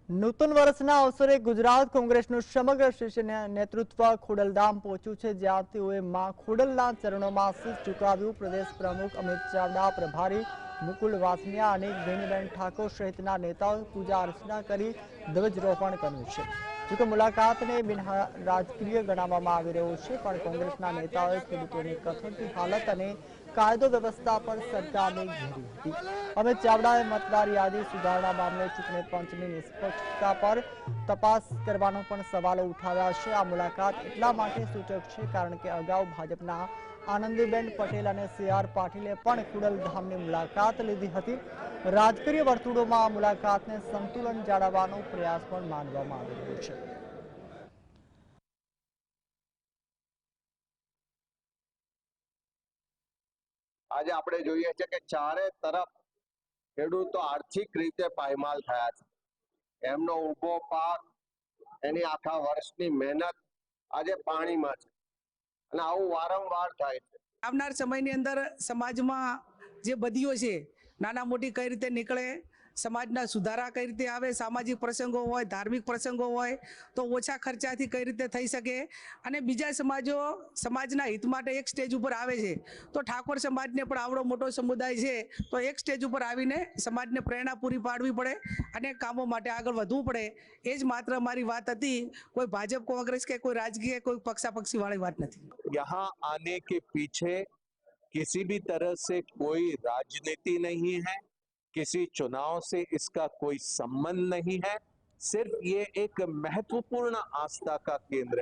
નૂતન વર્ષના અવસરે ગુજરાત કોંગ્રેસનું સમગ્ર શીર્ષ નેતૃત્વ ખોડલધામ પહોંચ્યું છે, જ્યાં તેઓએ માં ખોડલના ચરણોમાં શીશ ઝુકાવ્યું। પ્રદેશ પ્રમુખ અમિત ચાવડા, પ્રભારી મુકુલ વાસનિયા અને વેણીબેન ઠાકોર સહિતના નેતાઓએ પૂજા અર્ચના કરી ધ્વજરોહણ કર્યું છે। જોકે મુલાકાતને બિનરાજકીય ગણાવવામાં આવી રહ્યો છે, પણ કોંગ્રેસના નેતાઓએ ખેડૂતોની કથળતી હાલત અને કાયદો વ્યવસ્થા પર સરકારને ઘેરી હતી। અમિત ચાવડાએ મતદાર યાદી સુધારણા મામલે ચૂંટણી પંચની નિષ્પક્ષતા પર તપાસ કરવાનો પણ સવાલો ઉઠાવ્યા છે। આ મુલાકાત એટલા માટે સૂચક છે કારણ કે અગાઉ ભાજપના આનંદીબેન પટેલ અને સી.આર. પાટીલે પણ ખોડલધામની મુલાકાત લીધી હતી। રાજકીય વર્તુળોમાં આ મુલાકાતને સંતુલન જાળવવાનો પ્રયાસ પણ માનવામાં આવી રહ્યો છે। આજે આપણે જોઈએ છે કે ચારે તરફ ખેડૂતો આર્થિક રીતે પાયમાલ થયા છે। એમનો ઊભો પાક, એની આખા વર્ષની મહેનત આજે પાણીમાં છે અને આવું વારંવાર થાય છે। આવનાર સમયની અંદર સમાજમાં જે બદીઓ છે નાના મોટી કઈ રીતે નીકળે, સમાજના સુધારા કઈ રીતે આવે, સામાજિક પ્રસંગો હોય, ધાર્મિક પ્રસંગો હોય તો ઓછા ખર્ચાથી કઈ રીતે થઈ શકે અને બીજા સમાજો સમાજના હિત માટે એક સ્ટેજ ઉપર આવે છે તો ઠાકોર સમાજને પણ આવડો મોટો સમુદાય છે તો એક સ્ટેજ ઉપર આવીને સમાજને પ્રેરણા પૂરી પાડવી પડે અને કામો માટે આગળ વધવું પડે। એ જ માત્ર મારી વાત હતી, કોઈ ભાજપ કોંગ્રેસ કે કોઈ રાજકીય કોઈ પક્ષાપક્ષી વાળી વાત નથી। यहाँ आने के पीछे किसी भी तरह से कोई राजनीति नहीं है, किसी चुनाव से इसका कोई संबंध नहीं है। सिर्फ ये एक महत्वपूर्ण आस्था का केंद्र है।